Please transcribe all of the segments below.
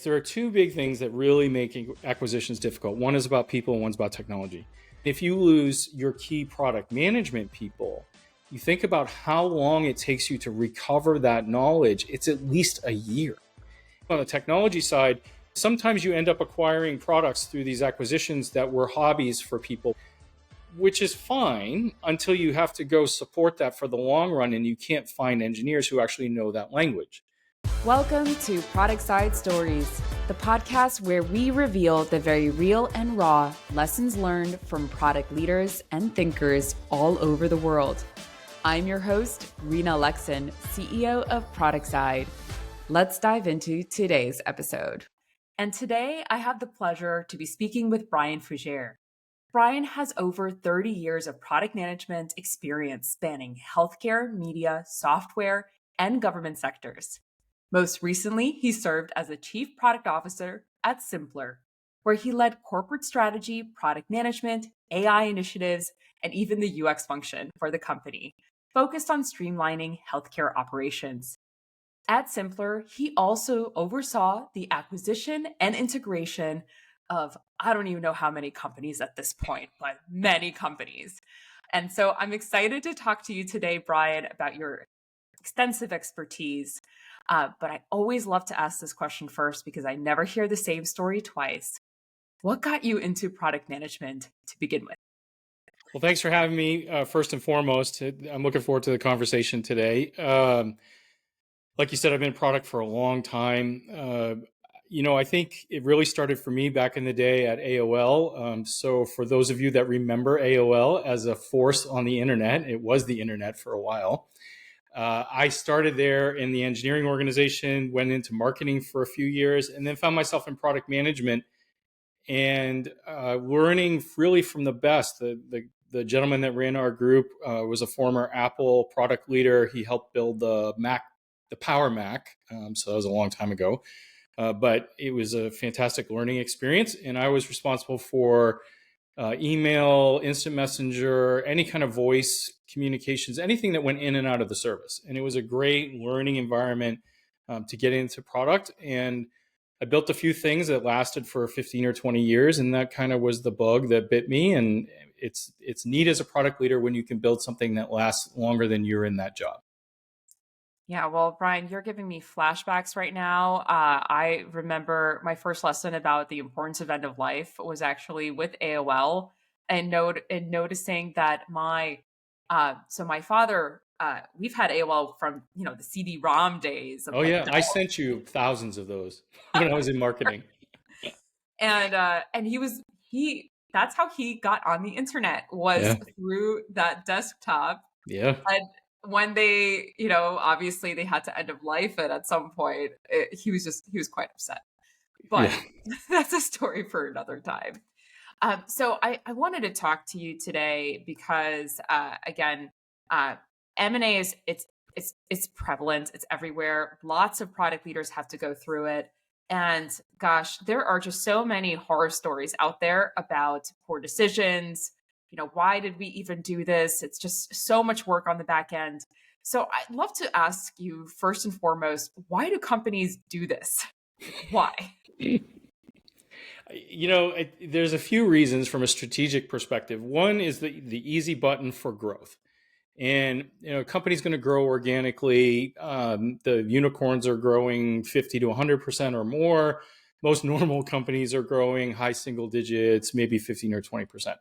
There are two big things that really make acquisitions difficult. One is about people and one's about technology. If you lose your key product management people, you think about how long it takes you to recover that knowledge. It's at least a year. On the technology side, sometimes you end up acquiring products through these acquisitions that were hobbies for people, which is fine until you have to go support that for the long run and you can't find engineers who actually know that language. Welcome to Productside Stories, the podcast where we reveal the very real and raw lessons learned from product leaders and thinkers all over the world. I'm your host, Rina Alexin, CEO of Productside. Let's dive into today's episode. And today I have the pleasure to be speaking with Brian Fugere. Brian has over 30 years of product management experience spanning healthcare, media, software, and government sectors. Most recently, he served as a chief product officer at Symplr, where he led corporate strategy, product management, AI initiatives, and even the UX function for the company, focused on streamlining healthcare operations. At Symplr, he also oversaw the acquisition and integration of, I don't even know how many companies at this point, but many companies. And so I'm excited to talk to you today, Brian, about your extensive expertise. But I always love to ask this question first because I never hear the same story twice. What got you into product management to begin with? Well, thanks for having me. First and foremost, I'm looking forward to the conversation today. Like you said, I've been in product for a long time. I think it really started for me back in the day at AOL. So for those of you that remember AOL as a force on the internet, it was the internet for a while. I started there in the engineering organization, went into marketing for a few years, and then found myself in product management and learning really from the best. The gentleman that ran our group was a former Apple product leader. He helped build the Power Mac, so that was a long time ago. But it was a fantastic learning experience, and I was responsible for email, instant messenger, any kind of voice communications, anything that went in and out of the service. And it was a great learning environment to get into product. And I built a few things that lasted for 15 or 20 years. And that kind of was the bug that bit me. And it's neat as a product leader when you can build something that lasts longer than you're in that job. Yeah, well, Brian, you're giving me flashbacks right now. I remember my first lesson about the importance of end of life was actually with AOL and noticing that my father, we've had AOL from the CD-ROM days of Oh yeah, I sent you thousands of those when I was in marketing. and he that's how he got on the internet was through that desktop. Yeah. And when they, obviously they had to end of life it at some point, he was quite upset. But that's a story for another time. So I wanted to talk to you today because, again, M&A it's prevalent. It's everywhere. Lots of product leaders have to go through it. And gosh, there are just so many horror stories out there about poor decisions. Why did we even do this? It's just so much work on the back end. So I'd love to ask you first and foremost, why do companies do this? Why? There's a few reasons from a strategic perspective. One is the easy button for growth. And, a company's going to grow organically. The unicorns are growing 50 to 100% or more. Most normal companies are growing high single digits, maybe 15 or 20%.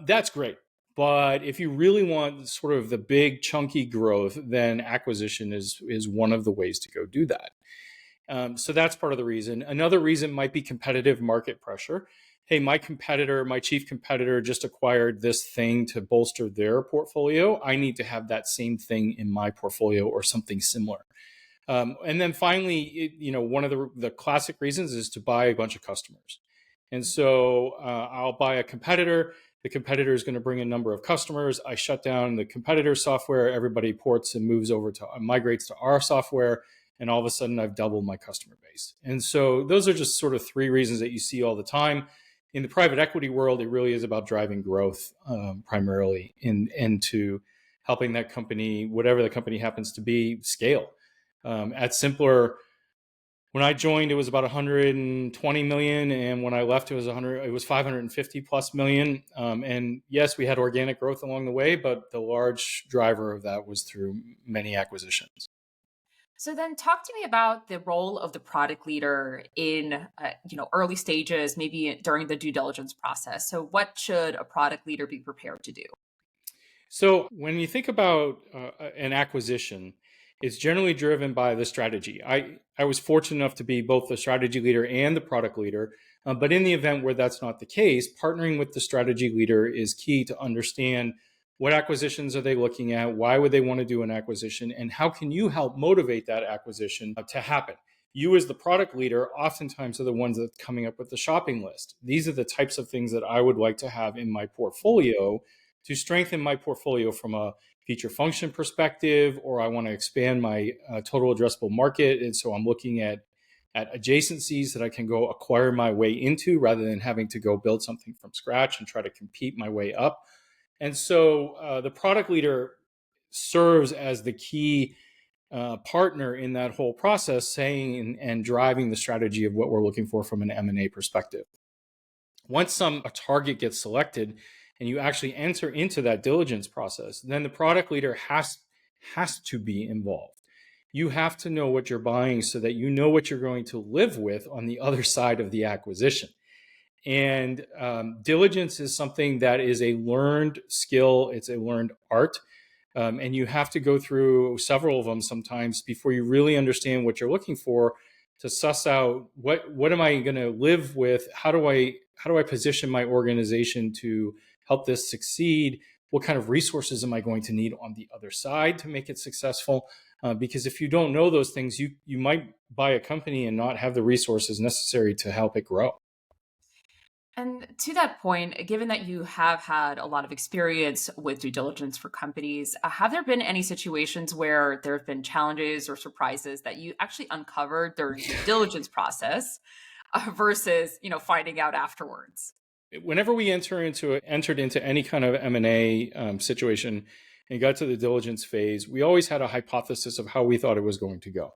That's great. But if you really want sort of the big chunky growth, then acquisition is one of the ways to go do that. So that's part of the reason. Another reason might be competitive market pressure. Hey, my chief competitor just acquired this thing to bolster their portfolio. I need to have that same thing in my portfolio or something similar. And then finally, one of the classic reasons is to buy a bunch of customers. And so I'll buy a competitor. The competitor is going to bring a number of customers. I shut down the competitor software. Everybody ports and migrates to our software. And all of a sudden, I've doubled my customer base. And so those are just sort of three reasons that you see all the time. In the private equity world, it really is about driving growth primarily into helping that company, whatever the company happens to be, scale. At Symplr, When I joined, it was about 120 million, and when I left, it was 550 plus million. And yes, we had organic growth along the way, but the large driver of that was through many acquisitions. So then talk to me about the role of the product leader in early stages, maybe during the due diligence process. So what should a product leader be prepared to do? So when you think about an acquisition, it's generally driven by the strategy. I was fortunate enough to be both the strategy leader and the product leader. But in the event where that's not the case, partnering with the strategy leader is key to understand what acquisitions are they looking at, why would they want to do an acquisition, and how can you help motivate that acquisition to happen. You as the product leader oftentimes are the ones that are coming up with the shopping list. These are the types of things that I would like to have in my portfolio to strengthen my portfolio from a feature function perspective, or I want to expand my total addressable market. And so I'm looking at adjacencies that I can go acquire my way into rather than having to go build something from scratch and try to compete my way up. And so the product leader serves as the key partner in that whole process, saying and driving the strategy of what we're looking for from an M&A perspective. Once a target gets selected and you actually enter into that diligence process, then the product leader has to be involved. You have to know what you're buying so that you know what you're going to live with on the other side of the acquisition. And diligence is something that is a learned skill. It's a learned art. And you have to go through several of them sometimes before you really understand what you're looking for, to suss out what am I going to live with? How do I position my organization to help this succeed? What kind of resources am I going to need on the other side to make it successful? Because if you don't know those things, you might buy a company and not have the resources necessary to help it grow. And to that point, given that you have had a lot of experience with due diligence for companies, have there been any situations where there have been challenges or surprises that you actually uncovered during the diligence process versus, finding out afterwards? Whenever we entered into any kind of M&A situation and got to the diligence phase, we always had a hypothesis of how we thought it was going to go.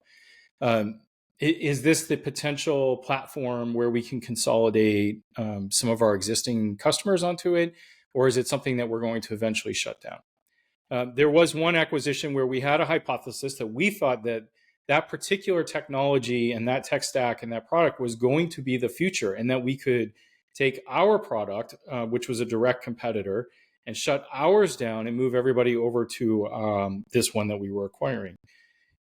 Um, is this the potential platform where we can consolidate some of our existing customers onto it, or is it something that we're going to eventually shut down? There was one acquisition where we had a hypothesis that we thought that particular technology and that tech stack and that product was going to be the future, and that we could take our product, which was a direct competitor, and shut ours down and move everybody over to this one that we were acquiring.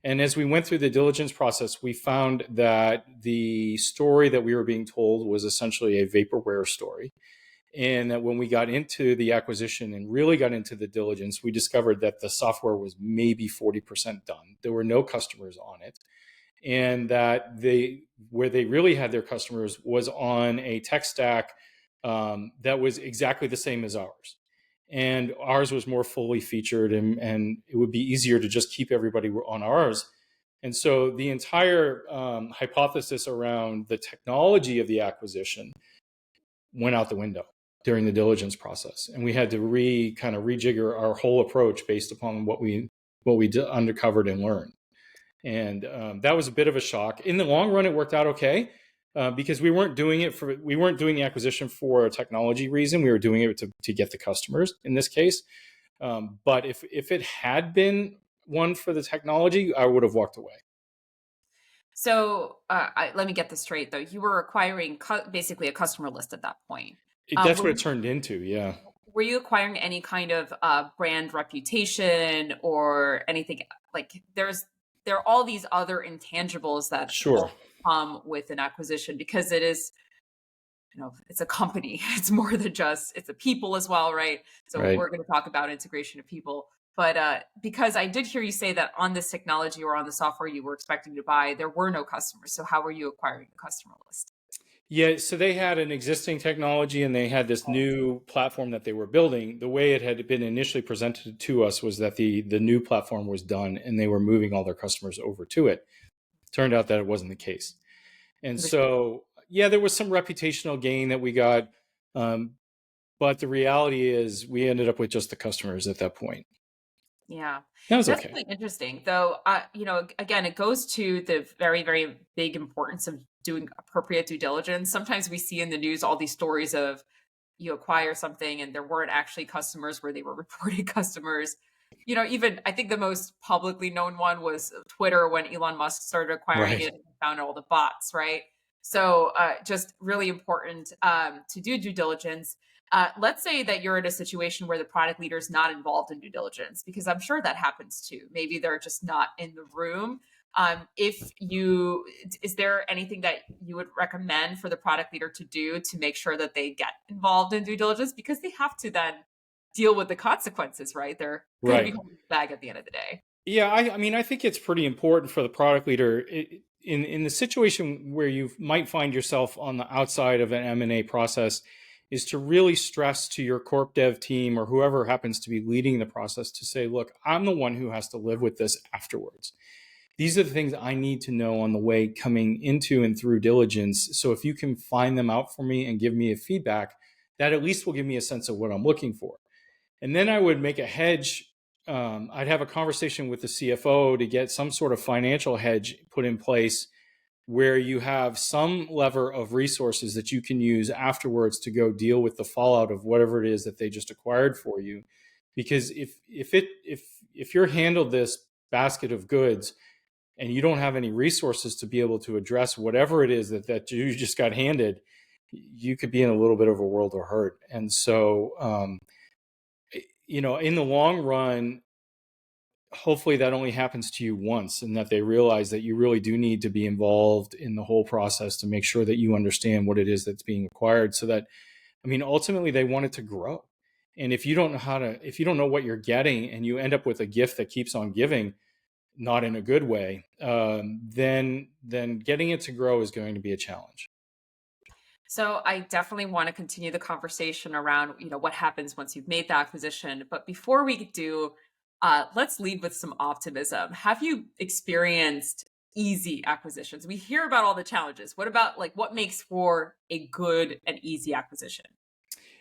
And as we went through the diligence process, we found that the story that we were being told was essentially a vaporware story. And that when we got into the acquisition and really got into the diligence, we discovered that the software was maybe 40% done. There were no customers on it. And that where they really had their customers was on a tech stack that was exactly the same as ours. And ours was more fully featured, and it would be easier to just keep everybody on ours. And so the entire hypothesis around the technology of the acquisition went out the window during the diligence process, and we had to kind of rejigger our whole approach based upon what we uncovered and learned. And that was a bit of a shock. In the long run, it worked out okay. Because we weren't doing the acquisition for a technology reason. We were doing it to get the customers in this case. But if it had been one for the technology, I would have walked away. So let me get this straight, though. You were acquiring basically a customer list at that point. That's what it turned into. Yeah. Were you acquiring any kind of brand reputation or anything? Like there are all these other intangibles that Sure. come with an acquisition, because it is, it's a company. It's more than just, it's a people as well, right? So Right. we're going to talk about integration of people. But because I did hear you say that on this technology or on the software you were expecting to buy, there were no customers. So how were you acquiring the customer list? Yeah, so they had an existing technology and they had this new platform that they were building. The way it had been initially presented to us was that the new platform was done and they were moving all their customers over to it. Turned out that it wasn't the case. And so, yeah, there was some reputational gain that we got. But the reality is we ended up with just the customers at that point. Yeah, That was that's okay. really interesting, though. Again, it goes to the very, very big importance of doing appropriate due diligence. Sometimes we see in the news all these stories of you acquire something and there weren't actually customers where they were reported customers. Even I think the most publicly known one was Twitter when Elon Musk started acquiring Right. it and found all the bots, right? So just really important to do due diligence. Let's say that you're in a situation where the product leader is not involved in due diligence, because I'm sure that happens too. Maybe they're just not in the room. If you Is there anything that you would recommend for the product leader to do to make sure that they get involved in due diligence, because they have to then deal with the consequences, right? They're going to be Right. holding the bag at the end of the day. Yeah, I mean, I think it's pretty important for the product leader in the situation where you might find yourself on the outside of an M&A process, is to really stress to your corp dev team or whoever happens to be leading the process to say, look, I'm the one who has to live with this afterwards. These are the things I need to know on the way coming into and through diligence. So if you can find them out for me and give me a feedback, that at least will give me a sense of what I'm looking for. And then I would make a hedge. I'd have a conversation with the CFO to get some sort of financial hedge put in place where you have some lever of resources that you can use afterwards to go deal with the fallout of whatever it is that they just acquired for you. Because if you're handled this basket of goods and you don't have any resources to be able to address whatever it is that you just got handed, you could be in a little bit of a world of hurt. And so, in the long run, hopefully that only happens to you once and that they realize that you really do need to be involved in the whole process to make sure that you understand what it is that's being acquired, so that, I mean, ultimately they want it to grow. And if you don't know if you don't know what you're getting and you end up with a gift that keeps on giving, not in a good way, then getting it to grow is going to be a challenge. So I definitely want to continue the conversation around, what happens once you've made the acquisition. But before we do, let's lead with some optimism. Have you experienced easy acquisitions? We hear about all the challenges. What about like what makes for a good and easy acquisition?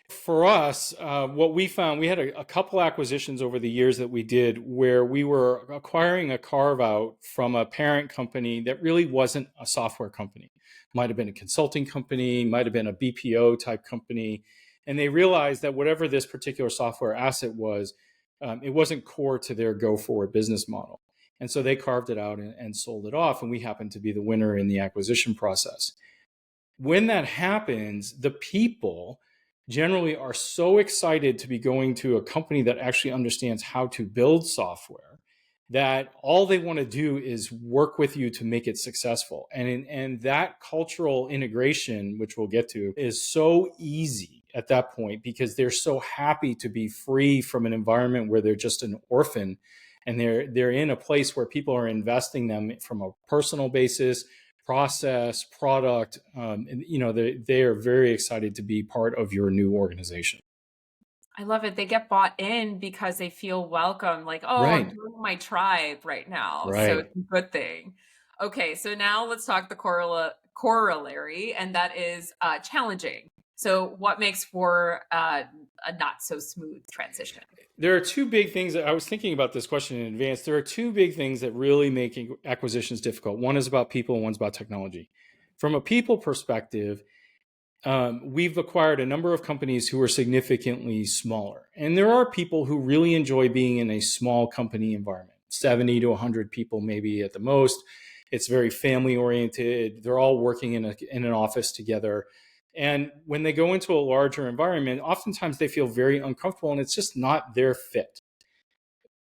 For us, what we found, we had a couple acquisitions over the years that we did where we were acquiring a carve out from a parent company that really wasn't a software company. Might have been a consulting company, might have been a BPO type company. And they realized that whatever this particular software asset was, it wasn't core to their go forward business model. And so they carved it out and sold it off. And we happened to be the winner in the acquisition process. When that happens, the people generally are so excited to be going to a company that actually understands how to build software that all they want to do is work with you to make it successful. And that cultural integration, which we'll get to, is so easy at that point because they're so happy to be free from an environment where they're just an orphan, and they're in a place where people are investing them from a personal basis, process, product, and they are very excited to be part of your new organization. I love it. They get bought in because they feel welcome, like, oh, I'm Right, doing my tribe right now. So right. it's a good thing. Okay, so now let's talk the corollary, and that is challenging. So, what makes for a not so smooth transition? There are two big things that I was thinking about this question in advance. There are two big things that really make acquisitions difficult. One is about people, and one's about technology. From a people perspective, we've acquired a number of companies who are significantly smaller. And there are people who really enjoy being in a small company environment, 70 to 100 people, maybe at the most. It's very family oriented. They're all working in an office together. And when they go into a larger environment, oftentimes they feel very uncomfortable and it's just not their fit.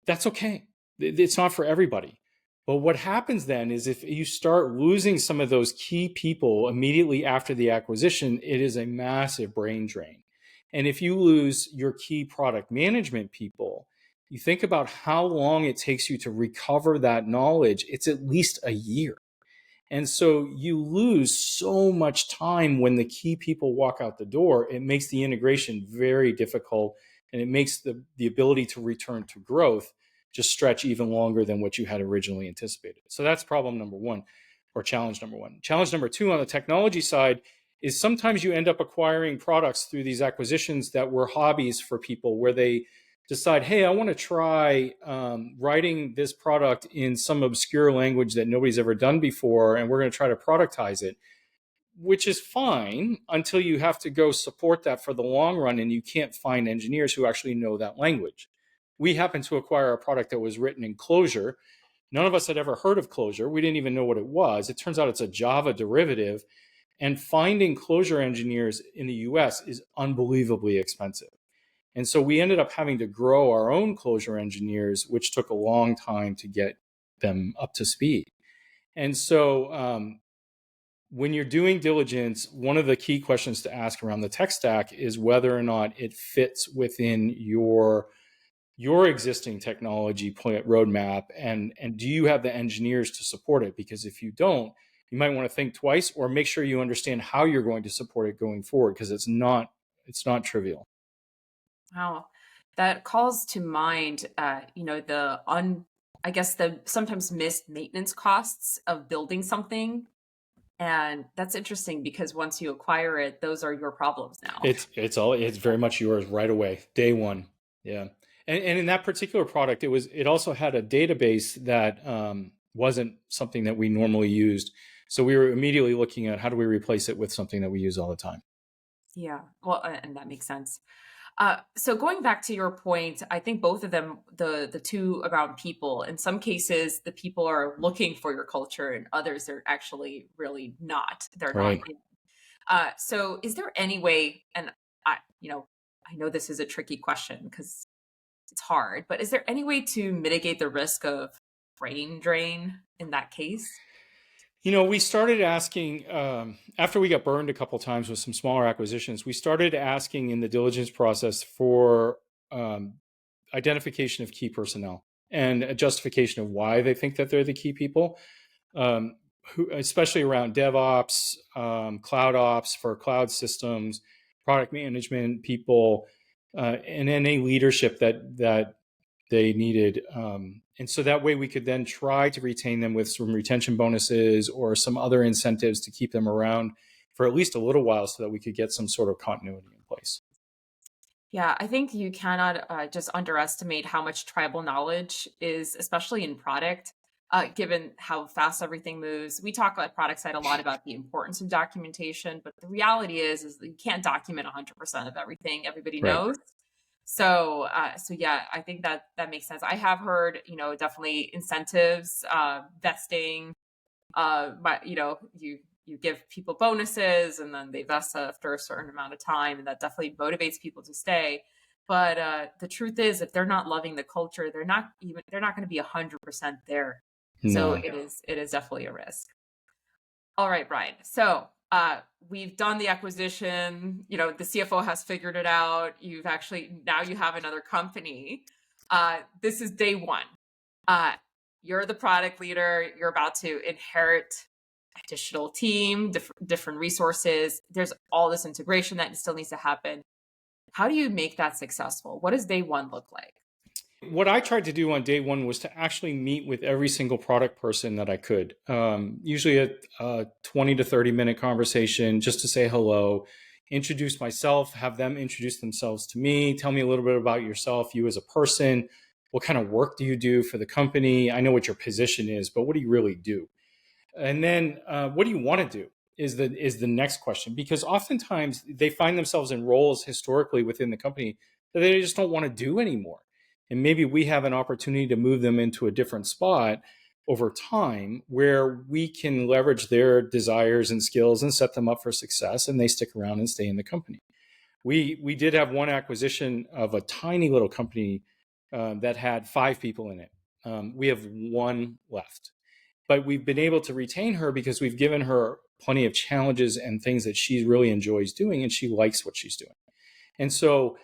That's okay. It's not for everybody. But what happens then is if you start losing some of those key people immediately after the acquisition, it is a massive brain drain. And if you lose your key product management people, you think about how long it takes you to recover that knowledge, it's at least a year. And so you lose so much time when the key people walk out the door. It makes the integration very difficult, and it makes the ability to return to growth just stretch even longer than what you had originally anticipated. So that's problem number one, or challenge number one. Challenge number two on the technology side is sometimes you end up acquiring products through these acquisitions that were hobbies for people where they decide, hey, I want to try writing this product in some obscure language that nobody's ever done before, and we're going to try to productize it, which is fine until you have to go support that for the long run and you can't find engineers who actually know that language. We happened to acquire a product that was written in Clojure. None of us had ever heard of Clojure. We didn't even know what it was. It turns out it's a Java derivative, and finding Clojure engineers in the US is unbelievably expensive. And so we ended up having to grow our own Clojure engineers, which took a long time to get them up to speed. And so when you're doing diligence, one of the key questions to ask around the tech stack is whether or not it fits within your existing technology roadmap, and do you have the engineers to support it? Because if you don't, you might want to think twice, or make sure you understand how you're going to support it going forward, because it's not trivial. Wow. That calls to mind, I guess the sometimes missed maintenance costs of building something. And that's interesting because once you acquire it, those are your problems now. It's very much yours right away, day one. Yeah. And in that particular product, it also had a database that wasn't something that we normally used. So we were immediately looking at how do we replace it with something that we use all the time. Yeah, well, and that makes sense. So going back to your point, I think both of them, the two around people, in some cases, the people are looking for your culture, and others are actually really not. They're Right. not. So is there any way, and I know this is a tricky question because it's hard, but is there any way to mitigate the risk of brain drain in that case? We started asking, after we got burned a couple of times with some smaller acquisitions, we started asking in the diligence process for identification of key personnel and a justification of why they think that they're the key people, especially around DevOps, cloud ops for cloud systems, product management people, and any leadership that they needed. And so that way we could then try to retain them with some retention bonuses or some other incentives to keep them around for at least a little while so that we could get some sort of continuity in place. Yeah, I think you cannot just underestimate how much tribal knowledge is, especially in product, given how fast everything moves. We talk at Productside a lot about the importance of documentation, but the reality is that you can't document 100% of everything everybody Right. knows. So yeah, I think that makes sense. I have heard, definitely incentives, vesting, but you give people bonuses and then they vest after a certain amount of time, and that definitely motivates people to stay. But the truth is, if they're not loving the culture, they're not going to be 100% there. So No. it is definitely a risk. All right, Brian. So we've done the acquisition. The CFO has figured it out. Now you have another company. This is day one. You're the product leader. You're about to inherit additional team, different resources. There's all this integration that still needs to happen. How do you make that successful? What does day one look like? What I tried to do on day one was to actually meet with every single product person that I could. Usually a 20 to 30-minute conversation just to say hello, introduce myself, have them introduce themselves to me, tell me a little bit about yourself, you as a person. What kind of work do you do for the company? I know what your position is, but what do you really do? And then what do you want to do is the next question, because oftentimes they find themselves in roles historically within the company that they just don't want to do anymore. And maybe we have an opportunity to move them into a different spot over time where we can leverage their desires and skills and set them up for success, and they stick around and stay in the company. We did have one acquisition of a tiny little company that had 5 people in it. We have 1 left. But we've been able to retain her because we've given her plenty of challenges and things that she really enjoys doing, and she likes what she's doing. And so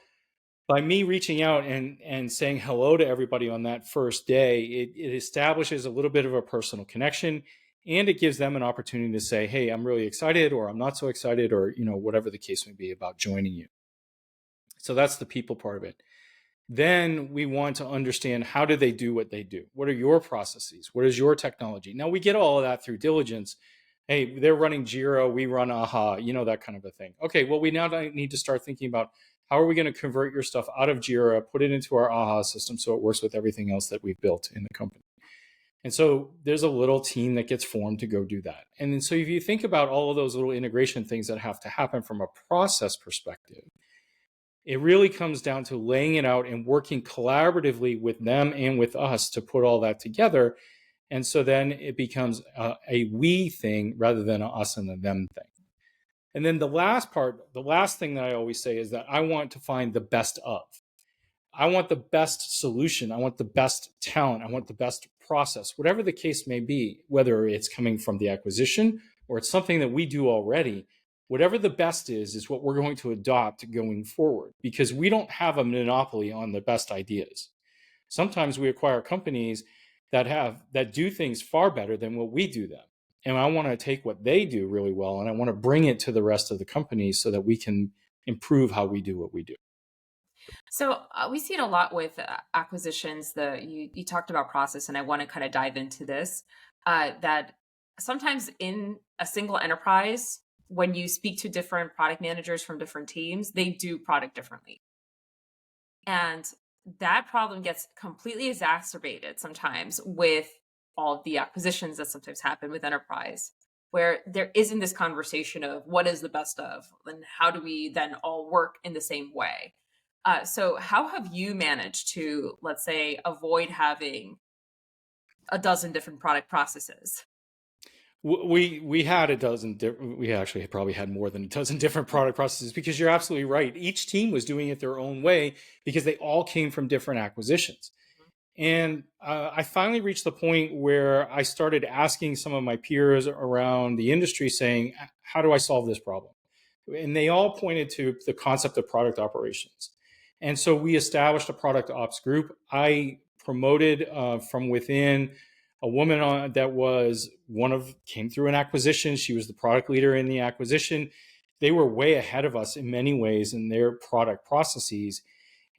by me reaching out and saying hello to everybody on that first day, it establishes a little bit of a personal connection, and it gives them an opportunity to say, hey, I'm really excited, or I'm not so excited, or whatever the case may be about joining you. So that's the people part of it. Then we want to understand, how do they do what they do? What are your processes? What is your technology? Now, we get all of that through diligence, Hey, they're running Jira, we run Aha, that kind of a thing. Okay, well, we now need to start thinking about how are we going to convert your stuff out of Jira, put it into our Aha system so it works with everything else that we've built in the company. And so there's a little team that gets formed to go do that. And then so if you think about all of those little integration things that have to happen from a process perspective, it really comes down to laying it out and working collaboratively with them and with us to put all that together. And so then it becomes a we thing rather than a us and a them thing. And then the last thing that I always say is that I want to find the best of. I want the best solution. I want the best talent. I want the best process, whatever the case may be, whether it's coming from the acquisition or it's something that we do already. Whatever the best is what we're going to adopt going forward, because we don't have a monopoly on the best ideas. Sometimes we acquire companies that do things far better than what we do them. And I want to take what they do really well and I want to bring it to the rest of the companies so that we can improve how we do what we do. So we see it a lot with acquisitions. You talked about process, and I want to kind of dive into this. That sometimes in a single enterprise, when you speak to different product managers from different teams, they do product differently, and that problem gets completely exacerbated sometimes with all of the acquisitions that sometimes happen with enterprise, where there isn't this conversation of what is the best of, and how do we then all work in the same way. So how have you managed to, let's say, avoid having a dozen different product processes? We had a dozen. We actually probably had more than a dozen different product processes, because you're absolutely right. Each team was doing it their own way because they all came from different acquisitions. And I finally reached the point where I started asking some of my peers around the industry, saying, "How do I solve this problem?" And they all pointed to the concept of product operations. And so we established a product ops group. I promoted from within a woman came through an acquisition. She was the product leader in the acquisition. They were way ahead of us in many ways in their product processes.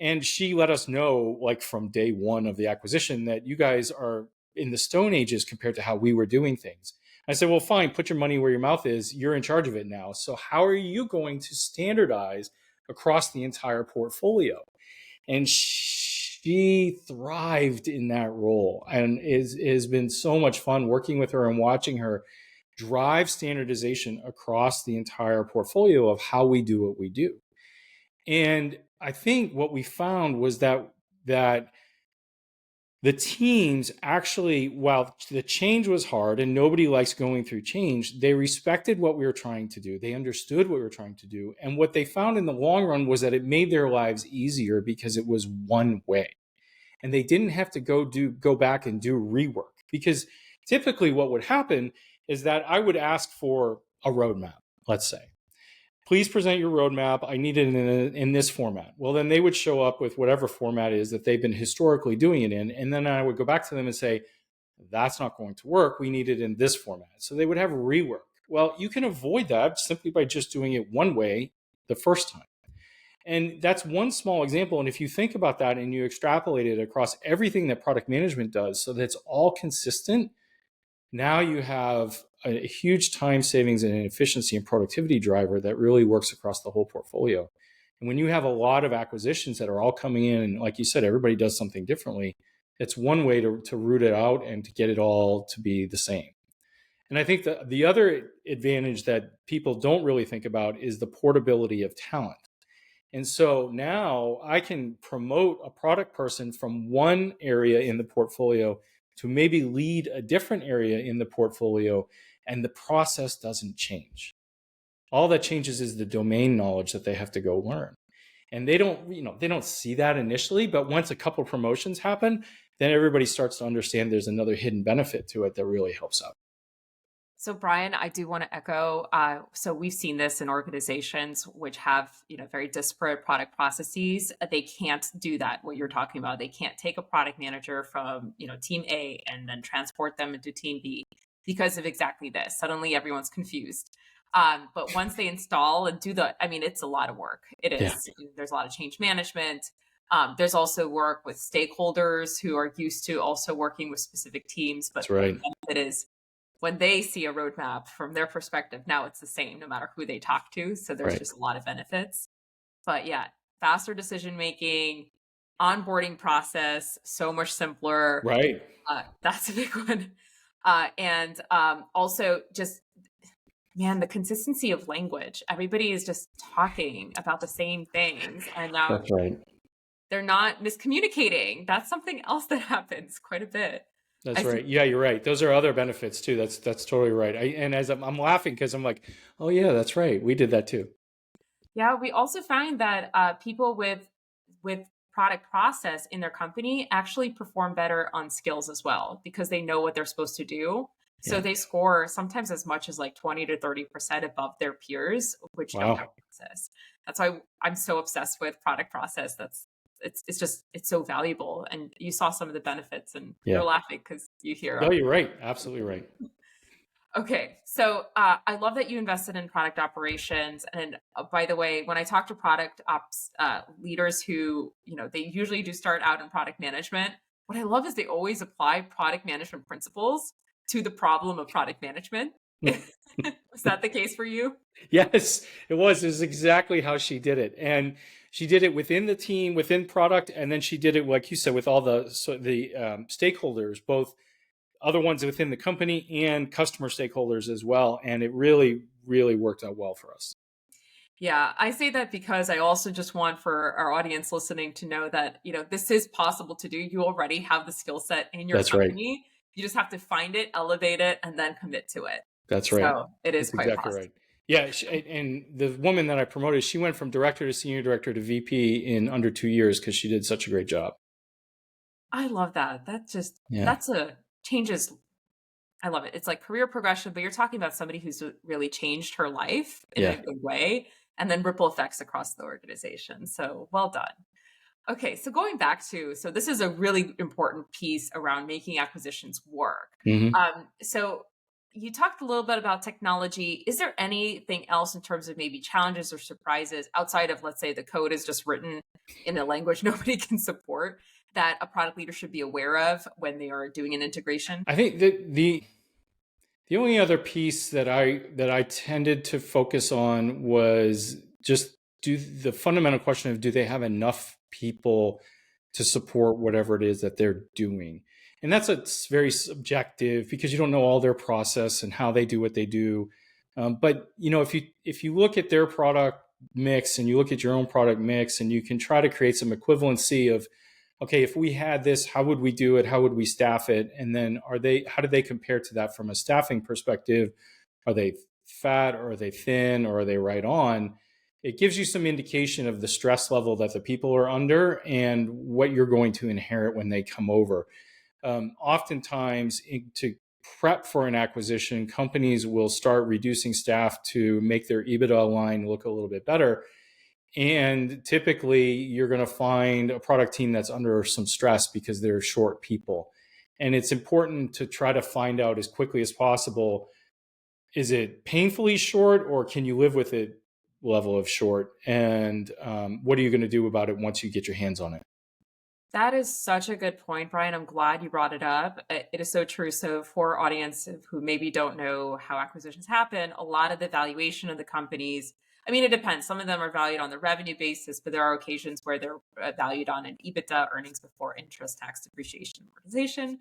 And she let us know, like from day one of the acquisition, that you guys are in the Stone Ages compared to how we were doing things. I said, well, fine, put your money where your mouth is. You're in charge of it now. So how are you going to standardize across the entire portfolio? And she thrived in that role, and it has been so much fun working with her and watching her drive standardization across the entire portfolio of how we do what we do. And I think what we found was that the teams actually, while the change was hard and nobody likes going through change, they respected what we were trying to do. They understood what we were trying to do. And what they found in the long run was that it made their lives easier because it was one way. And they didn't have to go back and do rework. Because typically what would happen is that I would ask for a roadmap, let's say. Please present your roadmap. I need it in this format. Well, then they would show up with whatever format is that they've been historically doing it in. And then I would go back to them and say, that's not going to work. We need it in this format. So they would have rework. Well, you can avoid that simply by just doing it one way the first time. And that's one small example. And if you think about that and you extrapolate it across everything that product management does so that it's all consistent, now you have a huge time savings and an efficiency and productivity driver that really works across the whole portfolio. And when you have a lot of acquisitions that are all coming in, and like you said, everybody does something differently, it's one way to root it out and to get it all to be the same. And I think the other advantage that people don't really think about is the portability of talent. And so now I can promote a product person from one area in the portfolio to maybe lead a different area in the portfolio, and the process doesn't change. All that changes is the domain knowledge that they have to go learn. And they don't see that initially, but once a couple promotions happen, then everybody starts to understand there's another hidden benefit to it that really helps out. So Brian, I do want to echo. So we've seen this in organizations which have, very disparate product processes. They can't do that. What you're talking about, they can't take a product manager from, team A and then transport them into team B because of exactly this. Suddenly everyone's confused. But once they install and it's a lot of work. It is. Yeah. There's a lot of change management. There's also work with stakeholders who are used to also working with specific teams. But that's right. It is when they see a roadmap from their perspective, now it's the same no matter who they talk to. So there's Right. just a lot of benefits. But yeah, faster decision making, onboarding process, so much simpler. Right. That's a big one. And also just, man, the consistency of language. Everybody is just talking about the same things, and now That's right. they're not miscommunicating. That's something else that happens quite a bit. I That's see. right. Yeah, you're right. Those are other benefits too. That's totally right. And as I'm laughing because I'm like, oh yeah, that's right. We did that too. Yeah, we also find that people with product process in their company actually perform better on skills as well because they know what they're supposed to do. So Yeah. they score sometimes as much as like 20 to 30% above their peers, which don't have Wow. process. That's why I'm so obsessed with product process. It's just it's so valuable. And you saw some of the benefits and you're Yeah. laughing because you hear No, them. you're right. Absolutely right. Okay, so I love that you invested in product operations. And by the way, when I talk to product ops leaders who, they usually do start out in product management, what I love is they always apply product management principles to the problem of product management. Was that the case for you? Yes, it was. It was exactly how she did it, and she did it within the team, within product, and then she did it, like you said, with all the stakeholders, both other ones within the company and customer stakeholders as well. And it really, really worked out well for us. Yeah, I say that because I also just want for our audience listening to know that, this is possible to do. You already have the skill set in your That's right. company. You just have to find it, elevate it, and then commit to it. That's right. So it is That's quite exactly possible. right. Yeah, and the woman that I promoted, she went from director to senior director to VP in under 2 years because she did such a great job. I love that. Yeah. That's a changes. I love it. It's like career progression, but you're talking about somebody who's really changed her life in a Yeah. good way and then ripple effects across the organization. So well done. Okay, so going back to, so this is a really important piece around making acquisitions work. Hmm. So you talked a little bit about technology. Is there anything else in terms of maybe challenges or surprises outside of, let's say, the code is just written in a language nobody can support that a product leader should be aware of when they are doing an integration? I think that the only other piece that I tended to focus on was just do the fundamental question of do they have enough people to support whatever it is that they're doing. And it's very subjective because you don't know all their process and how they do what they do. But if you look at their product mix and you look at your own product mix and you can try to create some equivalency of, okay, if we had this, how would we do it? How would we staff it? And then how do they compare to that from a staffing perspective? Are they fat or are they thin or are they right on? It gives you some indication of the stress level that the people are under and what you're going to inherit when they come over. Oftentimes, to prep for an acquisition, companies will start reducing staff to make their EBITDA line look a little bit better. And typically, you're going to find a product team that's under some stress because they're short people. And it's important to try to find out as quickly as possible, is it painfully short or can you live with it level of short? And what are you going to do about it once you get your hands on it? That is such a good point, Brian. I'm glad you brought it up. It is so true. So, for our audience who maybe don't know how acquisitions happen, a lot of the valuation of the companies, I mean, it depends. Some of them are valued on the revenue basis, but there are occasions where they're valued on an EBITDA, earnings before interest, tax, depreciation, amortization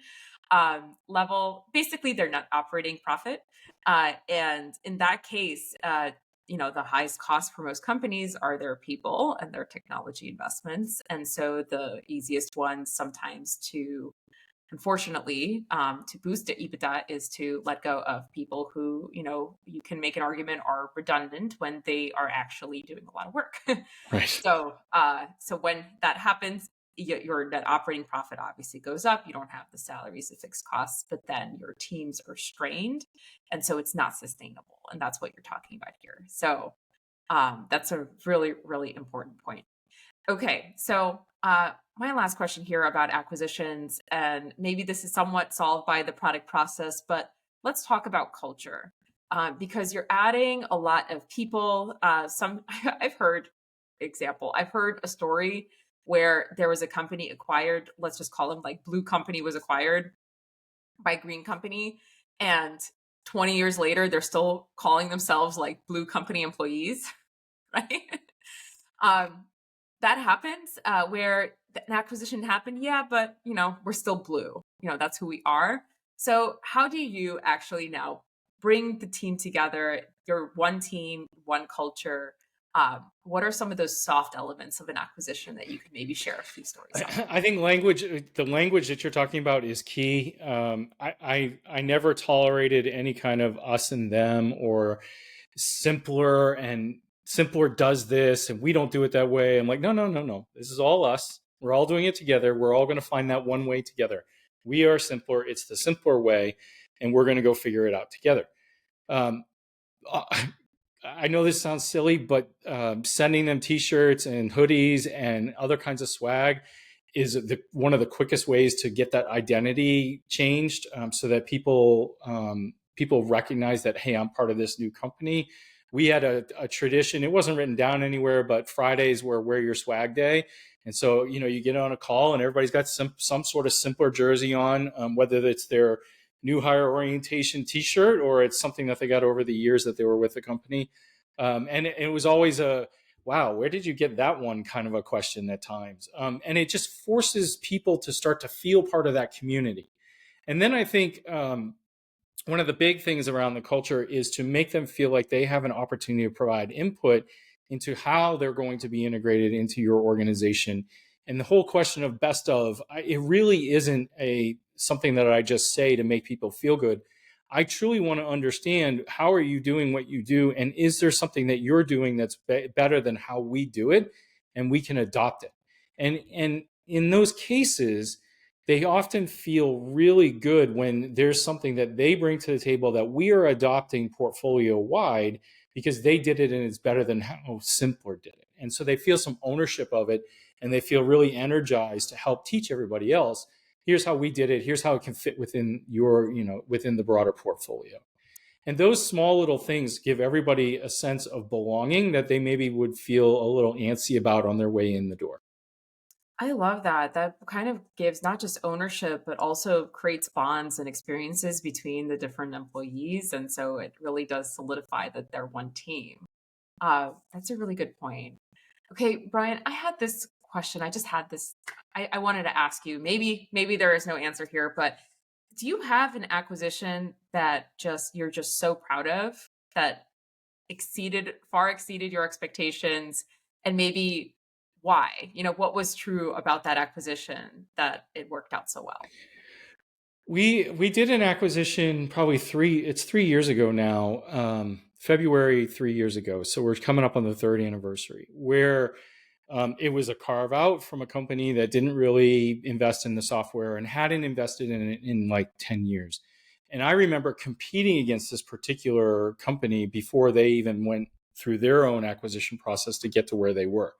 level. Basically, their net operating profit. And in that case, the highest cost for most companies are their people and their technology investments. And so the easiest ones sometimes to, unfortunately, to boost the EBITDA is to let go of people who, you can make an argument are redundant when they are actually doing a lot of work. Right. So when that happens, your net operating profit obviously goes up. You don't have the salaries and fixed costs, but then your teams are strained. And so it's not sustainable. And that's what you're talking about here. So that's a really, really important point. Okay. So my last question here about acquisitions, and maybe this is somewhat solved by the product process, but let's talk about culture. Because you're adding a lot of people. I've heard a story where there was a company acquired, let's just call them like Blue Company was acquired by Green Company. And 20 years later, they're still calling themselves like blue company employees, right? um, that happens where an acquisition happened. Yeah, but we're still blue. That's who we are. So how do you actually now bring the team together? You're one team, one culture. What are some of those soft elements of an acquisition that you could maybe share a few stories on? I think the language that you're talking about is key. I never tolerated any kind of us and them or Symplr, and Symplr does this and we don't do it that way. I'm like, no, no, no, no. This is all us. We're all doing it together. We're all going to find that one way together. We are Symplr. It's the Symplr way, and we're going to go figure it out together. Um, I know this sounds silly, but sending them T-shirts and hoodies and other kinds of swag is one of the quickest ways to get that identity changed, so that people recognize that, hey, I'm part of this new company. We had a tradition. It wasn't written down anywhere, but Fridays were wear your swag day. And so, you get on a call and everybody's got some sort of Symplr jersey on, whether it's their new hire orientation T-shirt or it's something that they got over the years that they were with the company. And it was always a, wow, where did you get that one kind of a question at times. And it just forces people to start to feel part of that community. And then I think one of the big things around the culture is to make them feel like they have an opportunity to provide input into how they're going to be integrated into your organization. And the whole question of best of, it really isn't something that I just say to make people feel good. I truly want to understand, how are you doing what you do? And is there something that you're doing that's better than how we do it? And we can adopt it. And in those cases, they often feel really good when there's something that they bring to the table that we are adopting portfolio wide because they did it and it's better than how Symplr did it. And so they feel some ownership of it and they feel really energized to help teach everybody else. Here's how we did it. Here's how it can fit within within the broader portfolio. And those small little things give everybody a sense of belonging that they maybe would feel a little antsy about on their way in the door. I love that. That kind of gives not just ownership, but also creates bonds and experiences between the different employees. And so it really does solidify that they're one team. That's a really good point. Okay, Brian, I had this question. I just had this. I wanted to ask you. Maybe there is no answer here, but do you have an acquisition that you're just so proud of that far exceeded your expectations, and maybe why? What was true about that acquisition that it worked out so well? We did an acquisition probably 3 years ago now, February 3 years ago. So we're coming up on the third anniversary, where it was a carve out from a company that didn't really invest in the software and hadn't invested in it in like 10 years. And I remember competing against this particular company before they even went through their own acquisition process to get to where they were.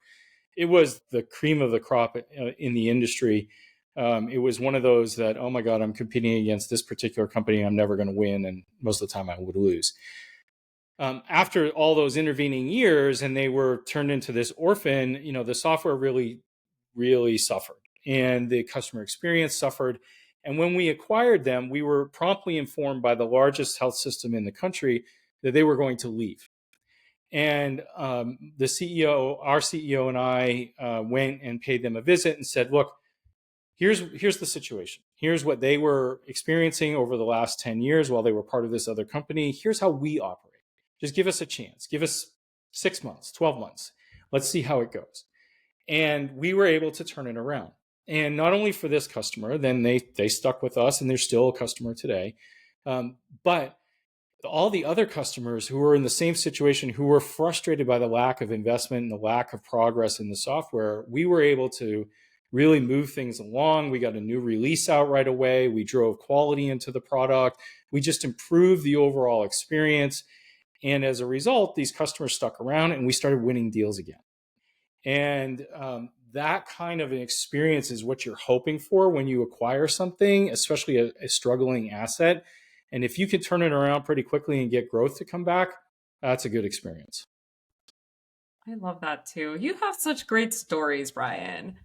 It was the cream of the crop in the industry. It was one of those that, oh my God, I'm competing against this particular company. I'm never going to win. And most of the time I would lose. After all those intervening years and they were turned into this orphan, the software really, really suffered and the customer experience suffered. And when we acquired them, we were promptly informed by the largest health system in the country that they were going to leave. And the CEO, our CEO, and I went and paid them a visit and said, look, here's the situation. Here's what they were experiencing over the last 10 years while they were part of this other company. Here's how we operate. Just give us a chance. Give us 6 months, 12 months. Let's see how it goes. And we were able to turn it around. And not only for this customer, then they stuck with us and they're still a customer today. But all the other customers who were in the same situation, who were frustrated by the lack of investment and the lack of progress in the software, we were able to really move things along. We got a new release out right away. We drove quality into the product. We just improved the overall experience. And as a result, these customers stuck around and we started winning deals again. And that kind of an experience is what you're hoping for when you acquire something, especially a struggling asset. And if you can turn it around pretty quickly and get growth to come back, that's a good experience. I love that too. You have such great stories, Brian.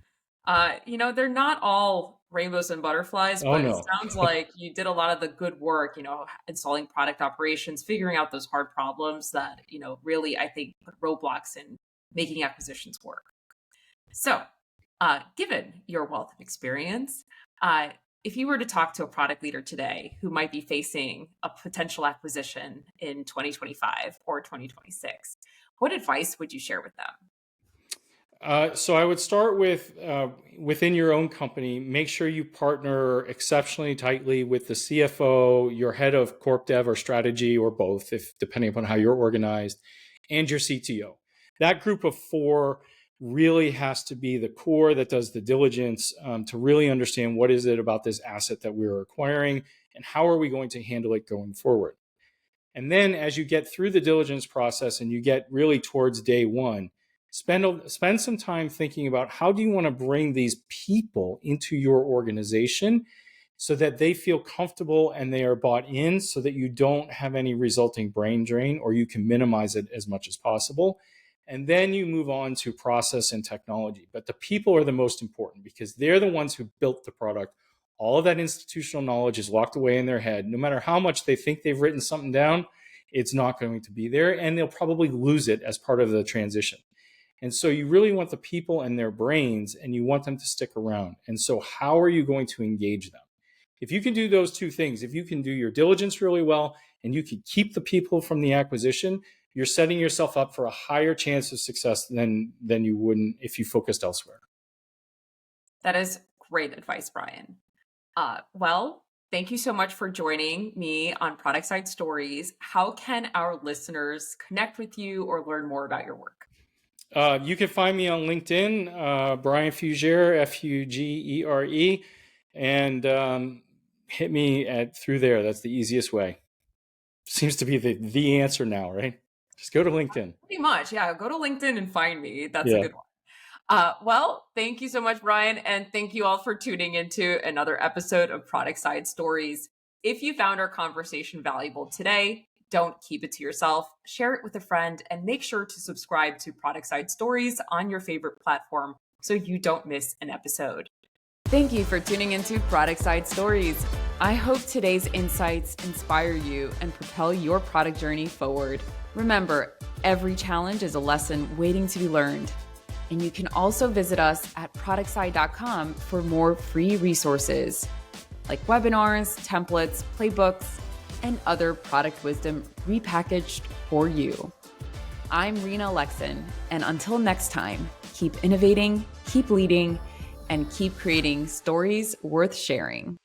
They're not all rainbows and butterflies, Oh but it no. sounds like you did a lot of the good work, installing product operations, figuring out those hard problems that, really, I think, put roadblocks in making acquisitions work. So, given your wealth of experience, uh, if you were to talk to a product leader today who might be facing a potential acquisition in 2025 or 2026, what advice would you share with them? So I would start with within your own company, make sure you partner exceptionally tightly with the CFO, your head of corp dev or strategy, or both, if depending upon how you're organized, and your CTO. That group of four really has to be the core that does the diligence to really understand what is it about this asset that we're acquiring and how are we going to handle it going forward. And then as you get through the diligence process and you get really towards day one, spend some time thinking about how do you want to bring these people into your organization so that they feel comfortable and they are bought in so that you don't have any resulting brain drain or you can minimize it as much as possible. And then you move on to process and technology. But the people are the most important because they're the ones who built the product. All of that institutional knowledge is locked away in their head. No matter how much they think they've written something down, it's not going to be there. And they'll probably lose it as part of the transition. And so you really want the people and their brains, and you want them to stick around. And so how are you going to engage them? If you can do those two things, if you can do your diligence really well, and you can keep the people from the acquisition, you're setting yourself up for a higher chance of success than you wouldn't if you focused elsewhere. That is great advice, Brian. Well, thank you so much for joining me on Productside Stories. How can our listeners connect with you or learn more about your work? You can find me on LinkedIn, Brian Fugere, Fugere, and hit me through there. That's the easiest way. Seems to be the answer now, right? Just go to LinkedIn. Pretty much, yeah. Go to LinkedIn and find me. That's a Yeah. good one. Well, thank you so much, Brian. And thank you all for tuning into another episode of Productside Stories. If you found our conversation valuable today, don't keep it to yourself. Share it with a friend and make sure to subscribe to Productside Stories on your favorite platform so you don't miss an episode. Thank you for tuning into Productside Stories. I hope today's insights inspire you and propel your product journey forward. Remember, every challenge is a lesson waiting to be learned. And you can also visit us at productside.com for more free resources like webinars, templates, playbooks, and other product wisdom repackaged for you. I'm Rina Alexin, and until next time, keep innovating, keep leading, and keep creating stories worth sharing.